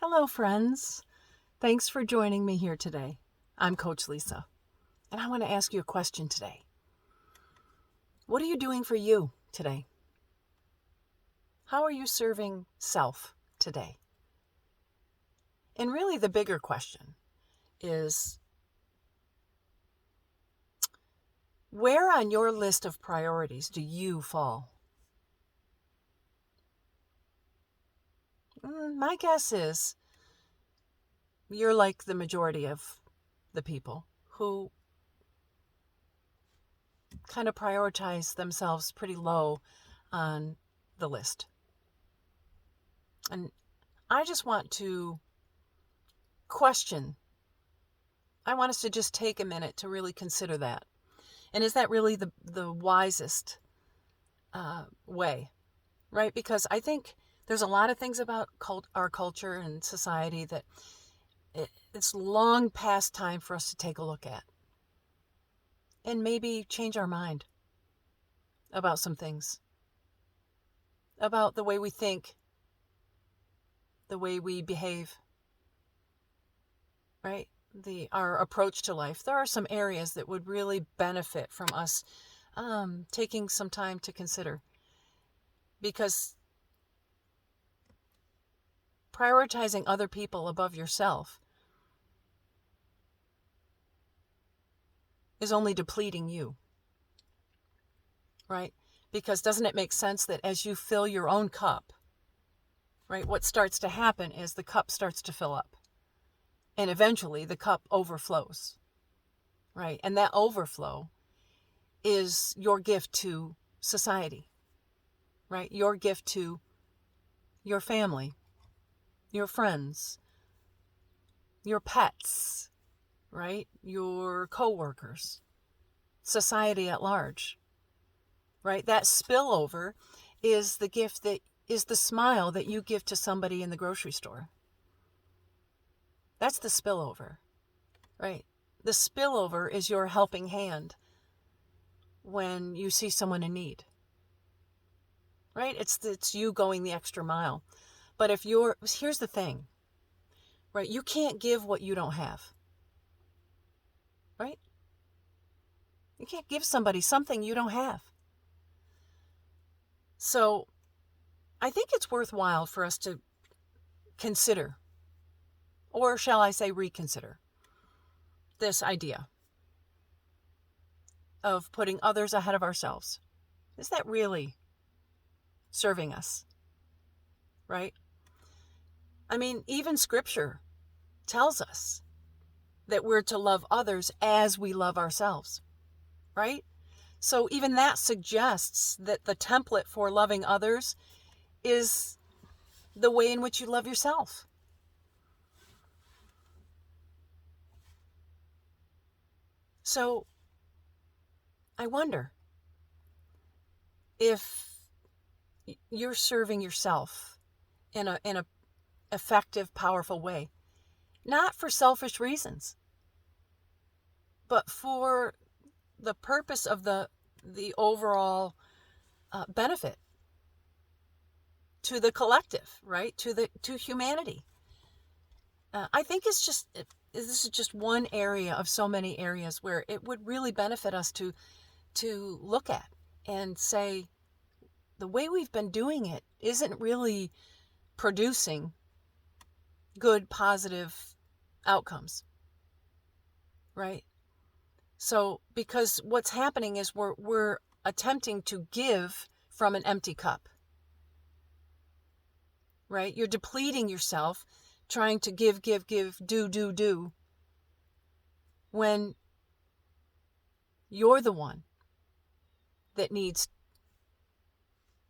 Hello, friends. Thanks for joining me here today. I'm Coach Lisa, and I want to ask you a question today. What are you doing for you today? How are you serving self today? And really, the bigger question is, where on your list of priorities do you fall? My guess is you're like the majority of the people who kind of prioritize themselves pretty low on the list. And I just want to question. I want us to just take a minute to really consider that. And is that really the wisest way, right? Because I think there's a lot of things about our culture and society that it's long past time for us to take a look at and maybe change our mind about some things, about the way we think, the way we behave, right? Our approach to life. There are some areas that would really benefit from us taking some time to consider, because prioritizing other people above yourself is only depleting you, right? Because doesn't it make sense that as you fill your own cup, right, what starts to happen is the cup starts to fill up, and eventually the cup overflows, right? And that overflow is your gift to society, right? Your gift to your family, your friends, your pets, right? Your coworkers, society at large, right? That spillover is the gift that is the smile that you give to somebody in the grocery store. That's the spillover, right? The spillover is your helping hand when you see someone in need, right? It's you going the extra mile. But here's the thing, right? You can't give what you don't have, right? You can't give somebody something you don't have. So I think it's worthwhile for us to consider, or shall I say reconsider, this idea of putting others ahead of ourselves. Is that really serving us, right? I mean, even scripture tells us that we're to love others as we love ourselves, right? So even that suggests that the template for loving others is the way in which you love yourself. So I wonder if you're serving yourself in a effective, powerful way, not for selfish reasons, but for the purpose of the overall benefit to the collective, right? To humanity. I think this is just one area of so many areas where it would really benefit us to look at and say, the way we've been doing it isn't really producing good, positive outcomes, right? So, because what's happening is we're attempting to give from an empty cup, right? You're depleting yourself, trying to give, do, when you're the one that needs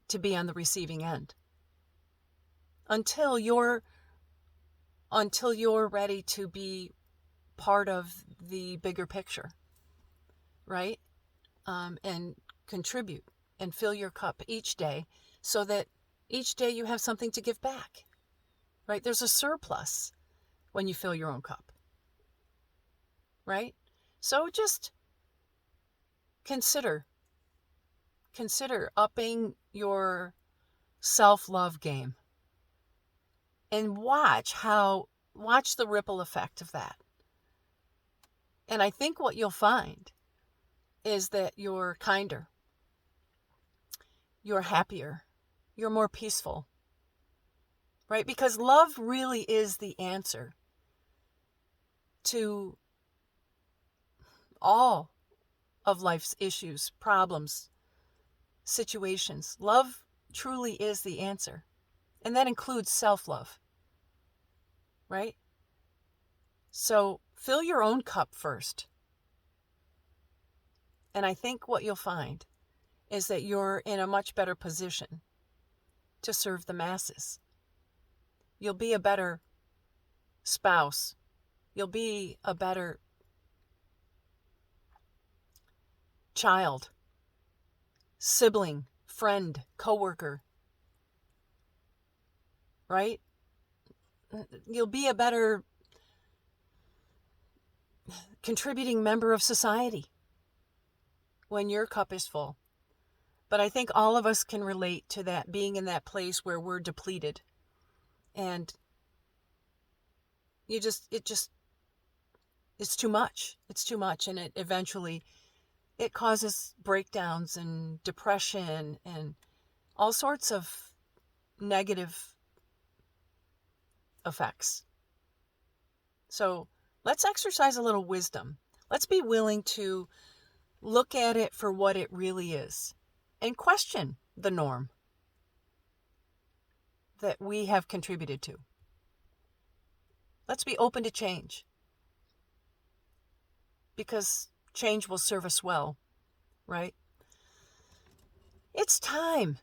to be on the receiving end. Until you're ready to be part of the bigger picture, right? And contribute and fill your cup each day, so that each day you have something to give back, right? There's a surplus when you fill your own cup, right? So just consider upping your self-love game and watch the ripple effect of that. And I think what you'll find is that you're kinder, you're happier, you're more peaceful, right? Because love really is the answer to all of life's issues, problems, situations. Love truly is the answer. And that includes self-love, right? So fill your own cup first. And I think what you'll find is that you're in a much better position to serve the masses. You'll be a better spouse. You'll be a better child, sibling, friend, coworker, right? You'll be a better contributing member of society when your cup is full. But I think all of us can relate to that, being in that place where we're depleted. And it's too much. It's too much. And it causes breakdowns and depression and all sorts of negative effects. So let's exercise a little wisdom. Let's be willing to look at it for what it really is and question the norm that we have contributed to. Let's be open to change, because change will serve us well, right? It's time.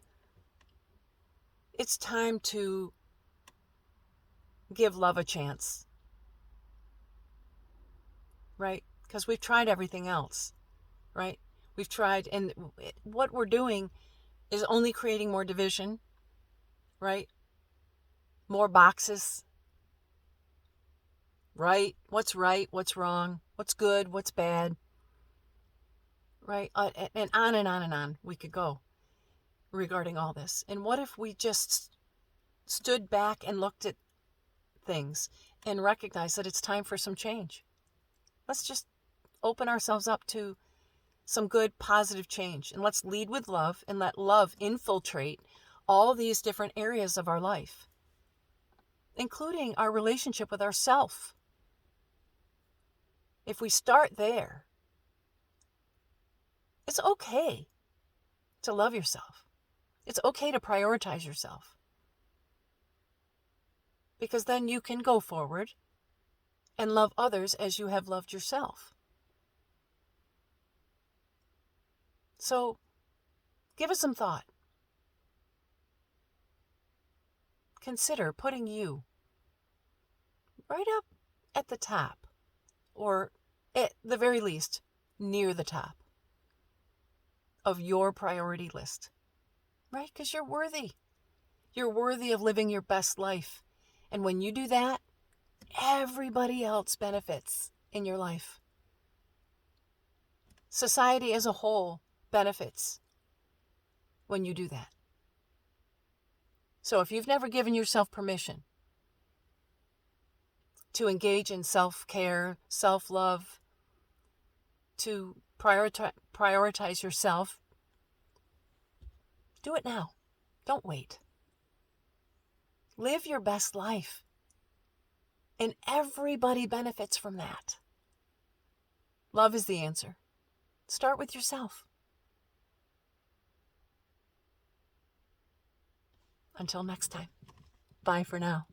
It's time to give love a chance, right? Because we've tried everything else, right? We've tried, and what we're doing is only creating more division, right? More boxes, right? What's wrong, what's good, what's bad, right? And on and on and on we could go regarding all this. And what if we just stood back and looked at things and recognized that it's time for some change? Let's just open ourselves up to some good, positive change. And let's lead with love and let love infiltrate all these different areas of our life, including our relationship with ourself. If we start there, it's okay to love yourself. It's okay to prioritize yourself. Because then you can go forward and love others as you have loved yourself. So, give it some thought. Consider putting you right up at the top, or at the very least, near the top of your priority list, right? Because you're worthy. You're worthy of living your best life. And when you do that, everybody else benefits in your life. Society as a whole benefits when you do that. So if you've never given yourself permission to engage in self-care, self-love, to prioritize yourself, do it now. Don't wait. Live your best life. And everybody benefits from that. Love is the answer. Start with yourself. Until next time. Bye for now.